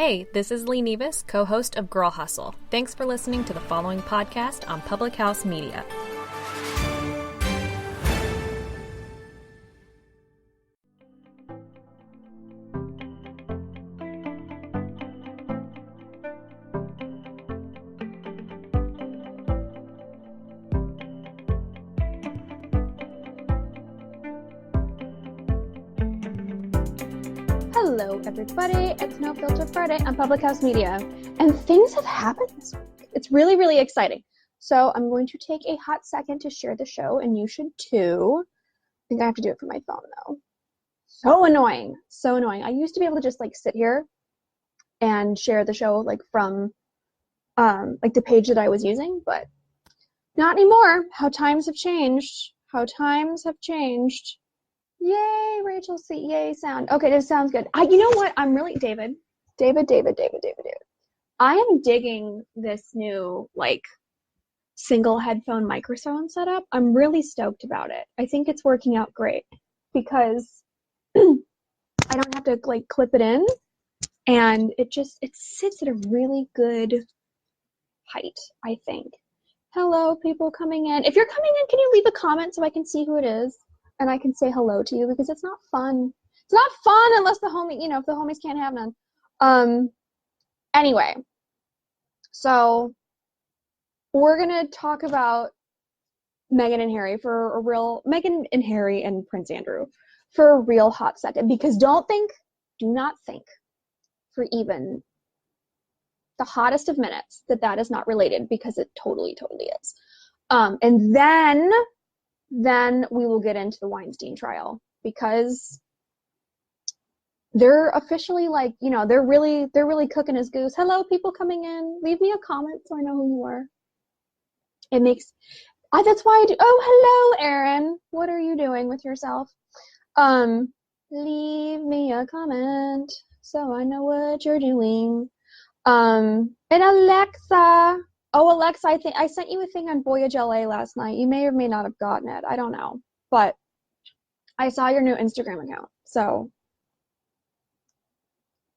Hey, this is Lee Nevis, co-host of Girl Hustle. Thanks for listening to the following podcast on Public House Media. Hello everybody, it's NoFIlterFriday on Public House Media, and things have happened this week. It's really, really exciting. So I'm going to take a hot second to share the show, and you should too. I think I have to do it from my phone though. So annoying, so annoying. I used to be able to just like sit here and share the show like from like the page that I was using, but not anymore. How times have changed. How times have changed. Yay, Rachel C. Yay, sound. Okay, this sounds good. You know what? I'm really, David. I am digging this new, like, single headphone microphone setup. I'm really stoked about it. I think it's working out great because I don't have to, like, clip it in, and it sits at a really good height, I think. Hello, people coming in. If you're coming in, can you leave a comment so I can see who it is? And I can say hello to you, because it's not fun. It's not fun unless the homie, if the homies can't have none. Anyway, so we're gonna talk about Meghan and Harry and Prince Andrew for a real hot second, because do not think for even the hottest of minutes that is not related, because it totally, totally is. And then we will get into the Weinstein trial, because they're officially like, they're really cooking as goose. Hello, people coming in. Leave me a comment so I know who you are. That's why I do. Oh, hello, Erin. What are you doing with yourself? Leave me a comment so I know what you're doing. And Alexa. Oh, Alexa, I think I sent you a thing on Voyage LA last night. You may or may not have gotten it. I don't know. But I saw your new Instagram account. So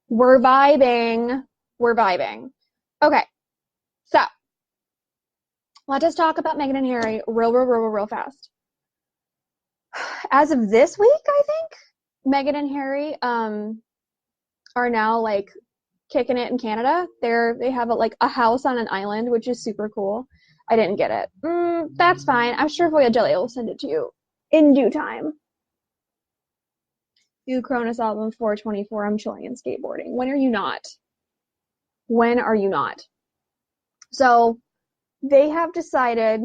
we're vibing. Okay. So let's just talk about Meghan and Harry real fast. As of this week, I think, Meghan and Harry are now like kicking it in Canada. They have a house on an island, which is super cool. I didn't get it. That's fine. I'm sure Voyage LA will send it to you in due time. New Cronus album 424. I'm chilling and skateboarding. When are you not? So they have decided,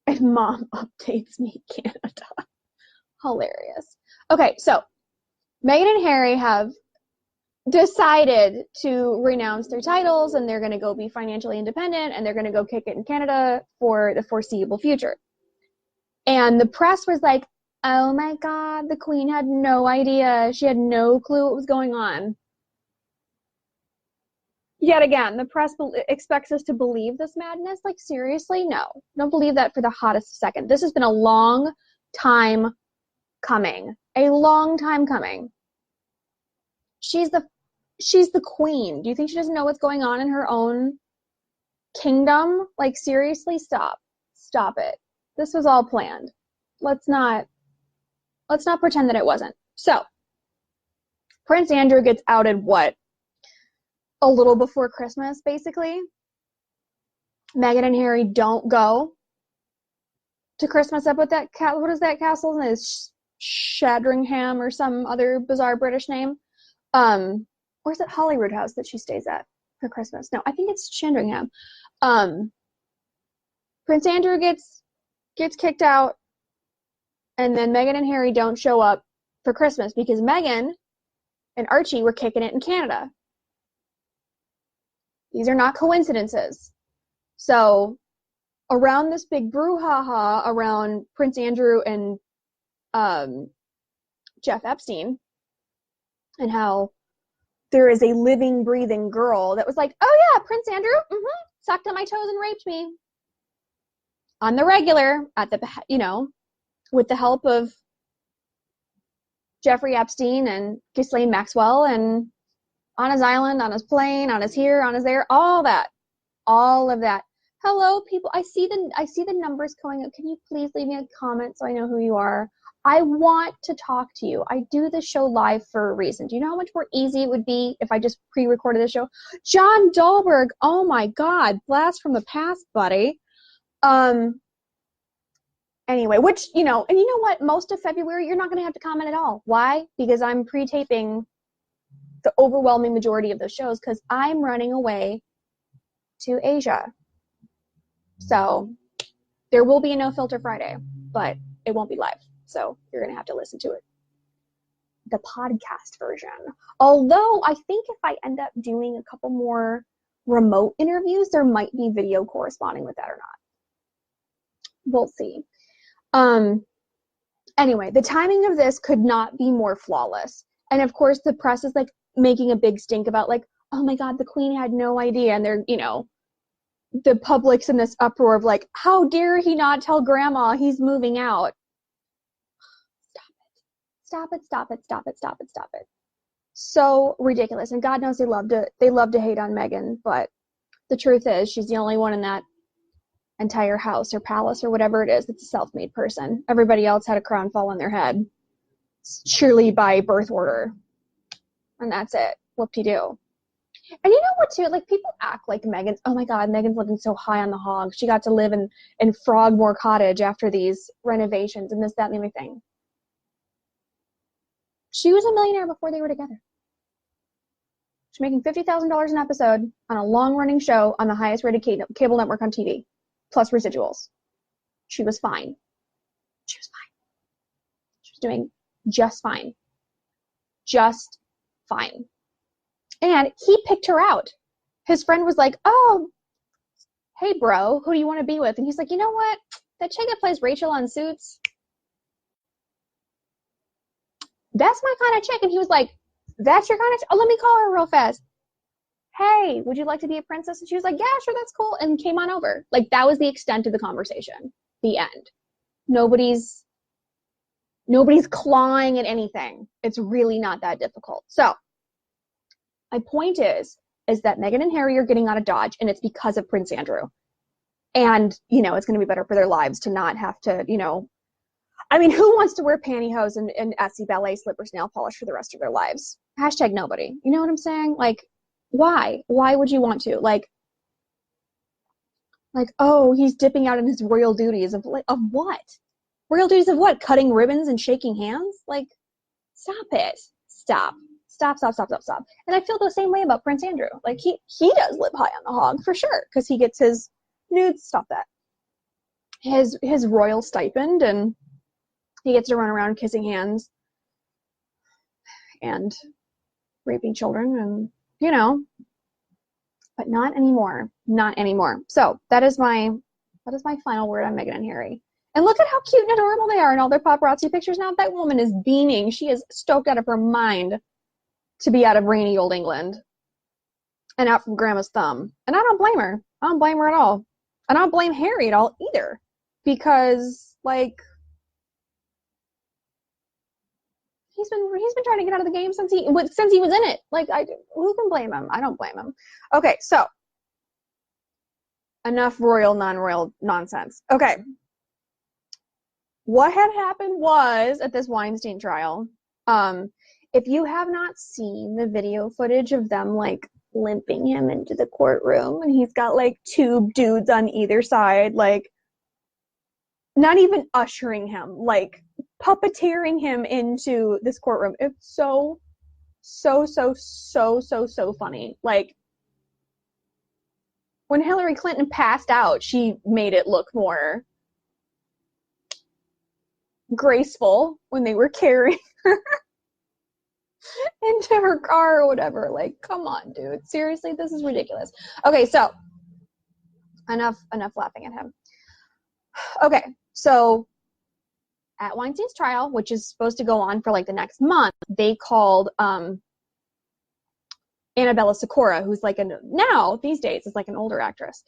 and Mom updates me Canada. Hilarious. Okay, so Meghan and Harry have decided to renounce their titles, and they're going to go be financially independent, and they're going to go kick it in Canada for the foreseeable future. And the press was like, oh my God, the Queen had no idea. She had no clue what was going on. Yet again, the press expects us to believe this madness. Like, seriously? No. Don't believe that for the hottest second. This has been a long time coming. She's the Queen. Do you think she doesn't know what's going on in her own kingdom? Like, seriously, stop it. This was all planned. Let's not pretend that it wasn't. So Prince Andrew gets outed a little before Christmas, basically. Meghan and Harry don't go to Christmas up with that what is that castle? It's Shadringham or some other bizarre British name. Or is it Holyrood House that she stays at for Christmas? No, I think it's Sandringham. Prince Andrew gets kicked out, and then Meghan and Harry don't show up for Christmas because Meghan and Archie were kicking it in Canada. These are not coincidences. So around this big brouhaha around Prince Andrew and Jeff Epstein, and how there is a living, breathing girl that was like, oh yeah, Prince Andrew, sucked on my toes and raped me on the regular with the help of Jeffrey Epstein and Ghislaine Maxwell and On his island, on his plane, on his here, on his there, all that. All of that. Hello, people. I see the numbers going up. Can you please leave me a comment so I know who you are? I want to talk to you. I do this show live for a reason. Do you know how much more easy it would be if I just pre-recorded the show? John Dahlberg. Oh my God. Blast from the past, buddy. Anyway, which, and you know what? Most of February, you're not going to have to comment at all. Why? Because I'm pre-taping the overwhelming majority of those shows because I'm running away to Asia. So there will be a No Filter Friday, but it won't be live. So you're going to have to listen to it. The podcast version. Although I think if I end up doing a couple more remote interviews, there might be video corresponding with that or not. We'll see. Anyway, the timing of this could not be more flawless. And of course, the press is like making a big stink about like, oh my God, the Queen had no idea. And they're, the public's in this uproar of like, how dare he not tell grandma he's moving out? Stop it. So ridiculous. And God knows they love to hate on Meghan, but the truth is she's the only one in that entire house or palace or whatever it is that's a self-made person. Everybody else had a crown fall on their head, surely by birth order. And that's it. Whoop-de-doo. And you know what, too? Like, people act like oh my God, Meghan's living so high on the hog. She got to live in Frogmore Cottage after these renovations and this, that, and everything. She was a millionaire before they were together. She's making $50,000 an episode on a long-running show on the highest-rated cable network on TV, plus residuals. She was fine. She was doing just fine. Just fine. And he picked her out. His friend was like, oh, hey, bro, who do you want to be with? And he's like, you know what? That chick that plays Rachel on Suits, that's my kind of chick. And he was like, that's your kind of chick? Oh, let me call her real fast. Hey, would you like to be a princess? And she was like, yeah, sure, that's cool. And came on over. Like, that was the extent of the conversation. The end. Nobody's clawing at anything. It's really not that difficult. So, my point is that Meghan and Harry are getting out of Dodge, and it's because of Prince Andrew. And, it's going to be better for their lives to not have to, I mean, who wants to wear pantyhose and Essie ballet slippers, nail polish for the rest of their lives? Hashtag nobody. You know what I'm saying? Like, why? Why would you want to? Like, oh, he's dipping out in his royal duties of what? Royal duties of what? Cutting ribbons and shaking hands? Like, stop it. Stop. And I feel the same way about Prince Andrew. Like, he does live high on the hog for sure, because he gets his nudes, stop that. His royal stipend, and he gets to run around kissing hands and raping children, and but not anymore. Not anymore. So that is my final word on Meghan and Harry. And look at how cute and adorable they are in all their paparazzi pictures now. That woman is beaming. She is stoked out of her mind to be out of rainy old England and out from grandma's thumb. And I don't blame her. I don't blame her at all. I don't blame Harry at all either. Because, like, he's been trying to get out of the game since he was in it. Like, who can blame him? I don't blame him. Okay, so enough royal, non-royal nonsense. Okay. What had happened was, at this Weinstein trial, if you have not seen the video footage of them, like, limping him into the courtroom, and he's got, like, two dudes on either side, like, not even ushering him, like, puppeteering him into this courtroom. It's so funny. Like, when Hillary Clinton passed out, she made it look more graceful when they were carrying her into her car or whatever. Like, come on, dude. Seriously, this is ridiculous. Okay, so enough laughing at him. Okay, so at Weinstein's trial, which is supposed to go on for like the next month, they called Annabella Sciorra, who's like now these days is like an older actress.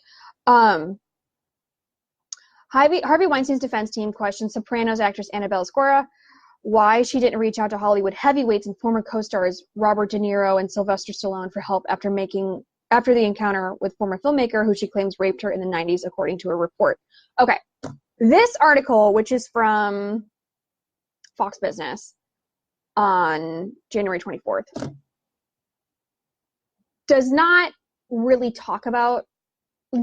Harvey Weinstein's defense team questioned Sopranos actress Annabella Sciorra, why she didn't reach out to Hollywood heavyweights and former co-stars Robert De Niro and Sylvester Stallone for help after the encounter with former filmmaker who she claims raped her in the 90s, according to a report. Okay, this article, which is from Fox Business on January 24th, does not really talk about,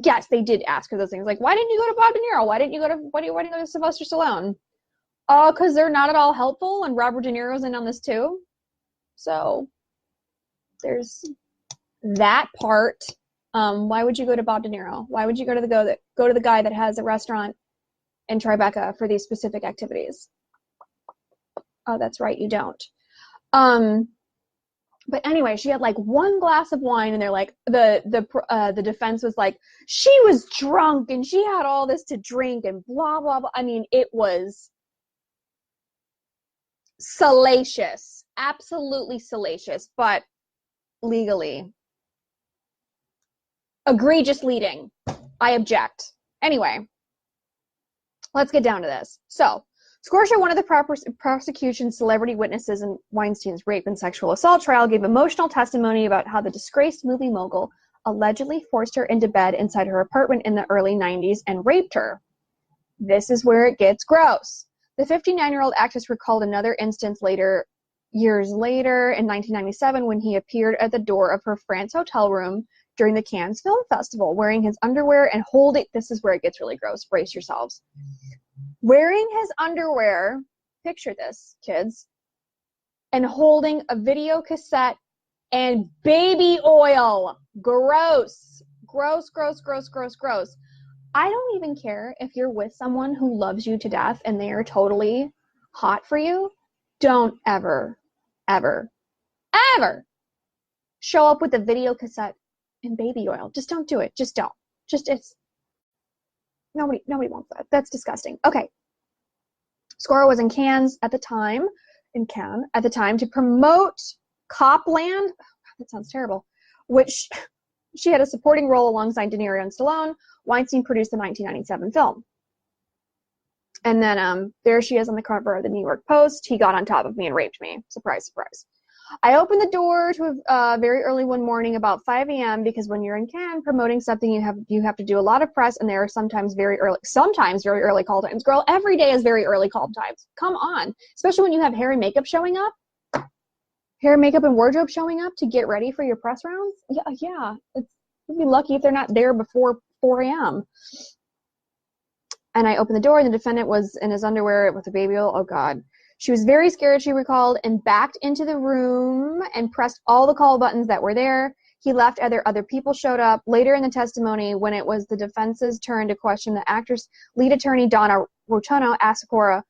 yes, they did ask her those things, like, why didn't you go to Bob De Niro? Why didn't you go to Sylvester Stallone? Oh, because they're not at all helpful, and Robert De Niro's in on this too. So there's that part. Why would you go to Bob De Niro? Why would you go to the guy that has a restaurant in Tribeca for these specific activities? Oh, that's right, you don't. But anyway, she had like one glass of wine, and they're like, the defense was like, she was drunk and she had all this to drink and blah blah blah. I mean, it was salacious, absolutely salacious, but legally egregious leading. I object. Anyway, let's get down to this. So, Sciorra, one of the prosecution's celebrity witnesses in Weinstein's rape and sexual assault trial, gave emotional testimony about how the disgraced movie mogul allegedly forced her into bed inside her apartment in the early 90s and raped her. This is where it gets gross. The 59-year-old actress recalled another instance years later in 1997 when he appeared at the door of her France hotel room during the Cannes Film Festival wearing his underwear and holding, this is where it gets really gross, brace yourselves. Wearing his underwear, picture this, kids, and holding a video cassette and baby oil. Gross. Gross, gross, gross, gross, gross. I don't even care if you're with someone who loves you to death and they are totally hot for you. Don't ever, ever, ever show up with a video cassette and baby oil. Just don't do it. Just don't. Nobody wants that. That's disgusting. Okay. Sciorra was in Cannes at the time to promote Copland. That sounds terrible. Which she had a supporting role alongside De Niro and Stallone. Weinstein produced the 1997 film. And then there she is on the cover of the New York Post. He got on top of me and raped me. Surprise, surprise. I opened the door to very early one morning about 5 a.m. because when you're in Cannes promoting something, you have to do a lot of press, and there are sometimes very early call times. Girl, every day is very early call times. Come on. Especially when you have hair and makeup showing up. Hair, makeup, and wardrobe showing up to get ready for your press rounds. Yeah. You'd be lucky if they're not there before 4 a.m. And I opened the door, and the defendant was in his underwear with a baby oil. Oh, God. She was very scared, she recalled, and backed into the room and pressed all the call buttons that were there. He left, other people showed up. Later in the testimony, when it was the defense's turn to question the actress, lead attorney Donna Rotunno asked Sciorra,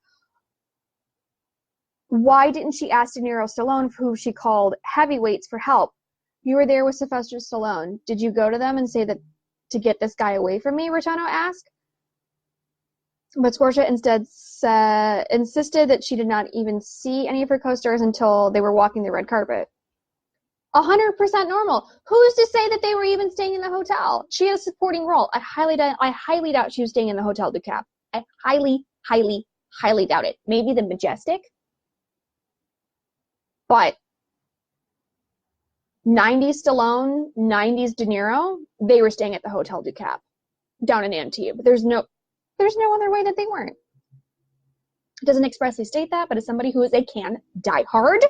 why didn't she ask De Niro Stallone, who she called heavyweights, for help? You were there with Sylvester Stallone. Did you go to them and say that to get this guy away from me, Rotunno asked? But Sciorra instead insisted that she did not even see any of her co-stars until they were walking the red carpet. 100% normal. Who's to say that they were even staying in the hotel? She had a supporting role. I highly doubt she was staying in the Hotel du Cap. I highly, highly, highly doubt it. Maybe the Majestic. But 90s Stallone, 90s De Niro, they were staying at the Hotel du Cap down in Antibes. There's no other way that they weren't. It doesn't expressly state that, but as somebody who is a Cannes diehard,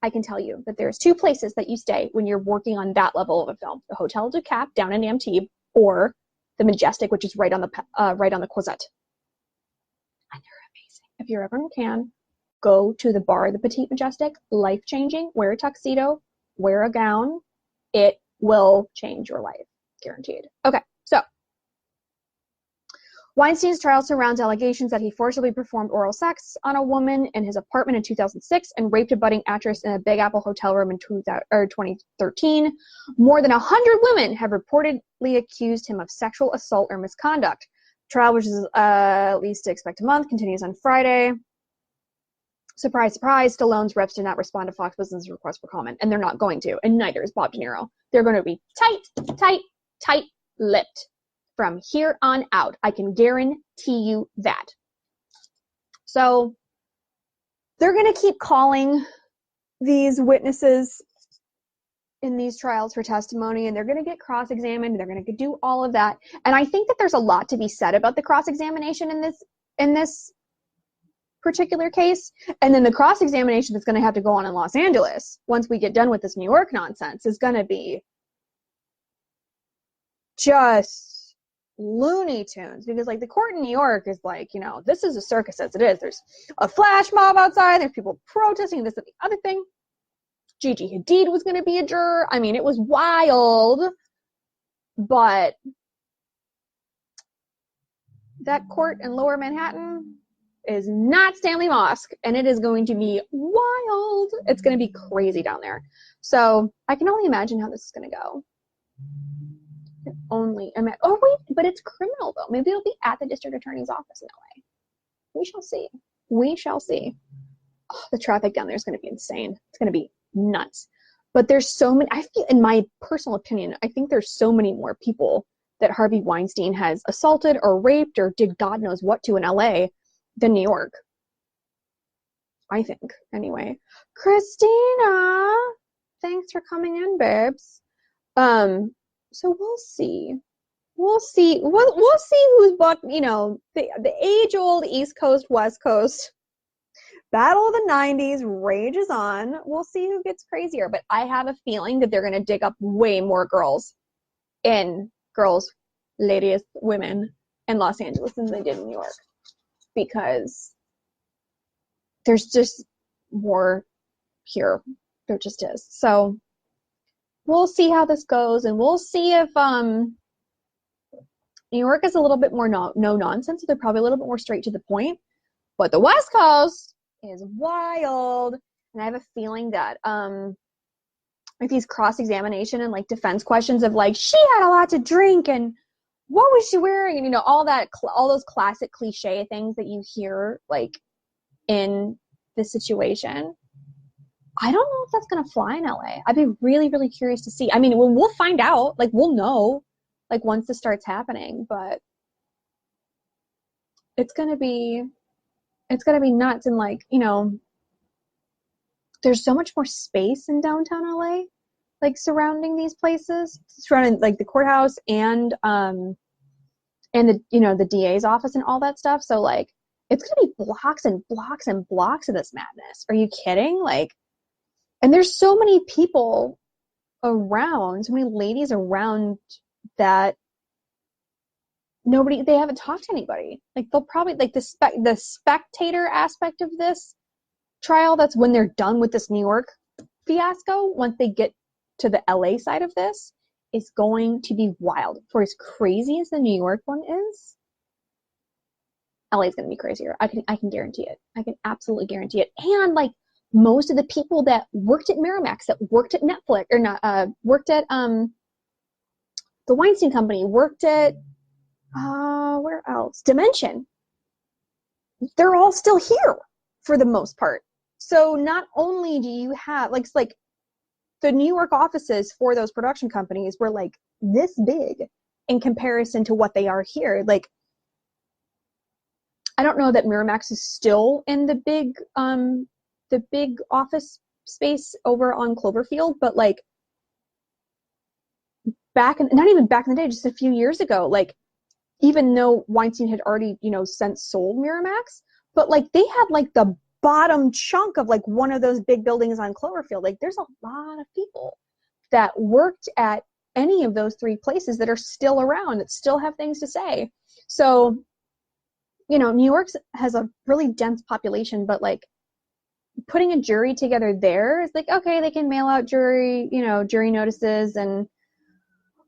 I can tell you that there's two places that you stay when you're working on that level of a film: the Hotel du Cap down in Antibes, or the Majestic, which is right on the Croisette. And they're amazing. If you're ever in Cannes, go to the bar, the Petite Majestic. Life-changing. Wear a tuxedo. Wear a gown. It will change your life, guaranteed. Okay, so Weinstein's trial surrounds allegations that he forcibly performed oral sex on a woman in his apartment in 2006 and raped a budding actress in a Big Apple hotel room in 2013. More than 100 women have reportedly accused him of sexual assault or misconduct. Trial, which is at least to expect a month, continues on Friday. Surprise, surprise, Stallone's reps did not respond to Fox Business' request for comment, and they're not going to, and neither is Bob De Niro. They're going to be tight-lipped from here on out. I can guarantee you that. So they're going to keep calling these witnesses in these trials for testimony, and they're going to get cross-examined. They're going to do all of that. And I think that there's a lot to be said about the cross-examination in this particular case. And then the cross-examination that's going to have to go on in Los Angeles once we get done with this New York nonsense is going to be just Looney Tunes, because like the court in New York is like, you know, this is a circus as it is. There's a flash mob outside. There's people protesting this and the other thing. Gigi Hadid was going to be a juror. I mean, it was wild, but that court in Lower Manhattan is not Stanley Mosque, and it is going to be wild. It's going to be crazy down there. So I can only imagine how this is going to go. I can only imagine. Oh, wait, but it's criminal, though. Maybe it'll be at the district attorney's office in LA. We shall see. We shall see. Oh, the traffic down there is going to be insane. It's going to be nuts. But there's so many, I feel, in my personal opinion, I think there's so many more people that Harvey Weinstein has assaulted or raped or did God knows what to in LA than New York. I think, anyway. Christina, thanks for coming in, babes. So we'll see. We'll see. We'll see who's what, you know, the age-old East Coast, West Coast battle of the 90s rages on. We'll see who gets crazier. But I have a feeling that they're going to dig up way more ladies, women in Los Angeles than they did in New York. Because there's just more here. There just is. So we'll see how this goes. And we'll see if New York is a little bit more no nonsense. So they're probably a little bit more straight to the point. But the West Coast is wild. And I have a feeling that like these cross-examination and like defense questions of like, she had a lot to drink and what was she wearing? And, you know, all those classic cliche things that you hear like in this situation. I don't know if that's going to fly in LA. I'd be really, really curious to see. I mean, we'll find out, like we'll know like once this starts happening, but it's going to be nuts. And like, you know, there's so much more space in downtown LA, like surrounding these places, surrounding like the courthouse and the, you know, the DA's office and all that stuff. So like, it's going to be blocks and blocks and blocks of this madness. Are you kidding? Like, and there's so many people around, so many ladies around that they haven't talked to anybody. Like they'll probably like the spectator aspect of this trial. That's when they're done with this New York fiasco. Once they get to the LA side of this, is going to be wild. For as crazy as the New York one is, LA is going to be crazier. I can guarantee it. I can absolutely guarantee it. And like most of the people that worked at Miramax, that worked at Netflix, or not, worked at the Weinstein Company, worked at where else? Dimension. They're all still here for the most part. So not only do you have like the New York offices for those production companies were like this big in comparison to what they are here. Like, I don't know that Miramax is still in the big office space over on Cloverfield, but like not even back in the day, just a few years ago, like even though Weinstein had already, you know, since sold Miramax, but like they had like the bottom chunk of like one of those big buildings on Cloverfield. Like there's a lot of people that worked at any of those three places that are still around, that still have things to say. So, you know, New York has a really dense population, but like putting a jury together there is like, okay, they can mail out jury notices and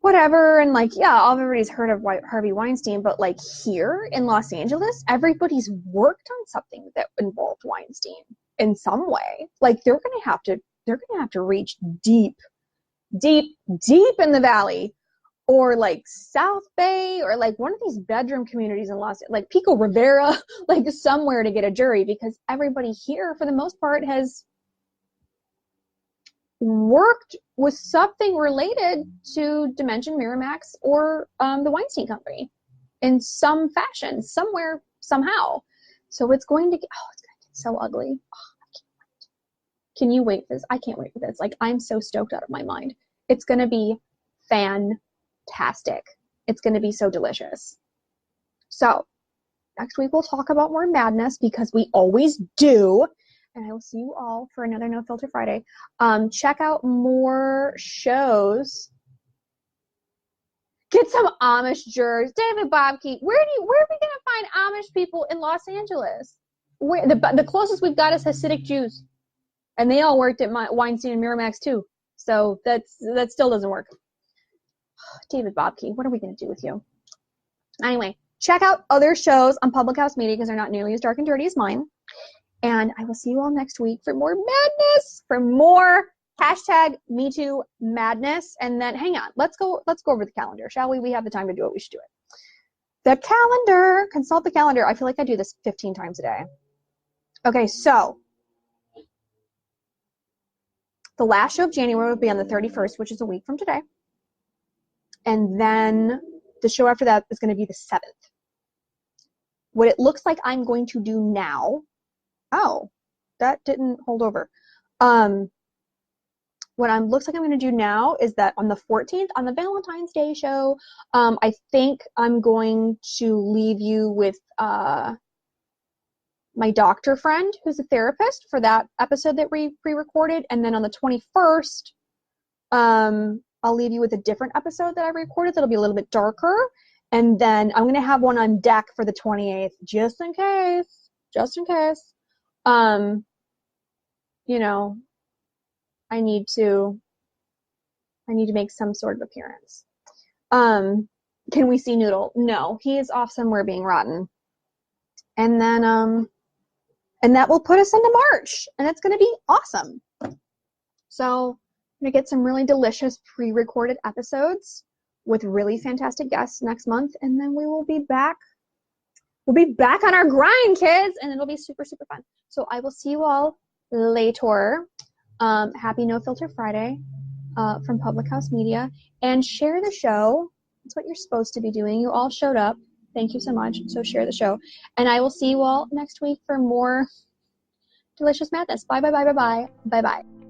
whatever. And like, yeah, everybody's heard of Harvey Weinstein, but like here in Los Angeles, everybody's worked on something that involved Weinstein in some way. Like they're going to have to reach deep in the valley, or like South Bay, or like one of these bedroom communities in like Pico Rivera, like somewhere to get a jury, because everybody here for the most part has worked with something related to Dimension Miramax or the Weinstein Company in some fashion, somewhere, somehow. So it's going to get so ugly. Oh, can you wait for this? I can't wait for this. Like, I'm so stoked out of my mind. It's going to be fantastic. It's going to be so delicious. So next week we'll talk about more madness, because we always do. And I will see you all for another No Filter Friday. Check out more shows. Get some Amish jurors. David Bobke, where are we going to find Amish people in Los Angeles? Where the closest we've got is Hasidic Jews. And they all worked at Weinstein and Miramax too. So that still doesn't work. David Bobke, what are we going to do with you? Anyway, check out other shows on Public House Media, because they're not nearly as dark and dirty as mine. And I will see you all next week for more madness, for more #MeToo madness. And then, hang on, let's go over the calendar, shall we? We have the time to do it. We should do it. The calendar, consult the calendar. I feel like I do this 15 times a day. Okay, so the last show of January will be on the 31st, which is a week from today. And then the show after that is going to be the 7th. What it looks like I'm going to do now, oh, that didn't hold over. What looks like I'm going to do now is that on the 14th, on the Valentine's Day show, I think I'm going to leave you with my doctor friend, who's a therapist, for that episode that we pre-recorded. And then on the 21st, I'll leave you with a different episode that I recorded that'll be a little bit darker. And then I'm going to have one on deck for the 28th, just in case. You know, I need to make some sort of appearance. Can we see Noodle? No, he is off somewhere being rotten. And then, and that will put us into March, and it's going to be awesome. So I'm going to get some really delicious pre-recorded episodes with really fantastic guests next month, and then we will be back. We'll be back on our grind, kids, and it'll be super, super fun. So I will see you all later. Happy No Filter Friday from Public House Media. And share the show. That's what you're supposed to be doing. You all showed up. Thank you so much. So share the show. And I will see you all next week for more delicious madness. Bye, bye, bye, bye, bye. Bye, bye.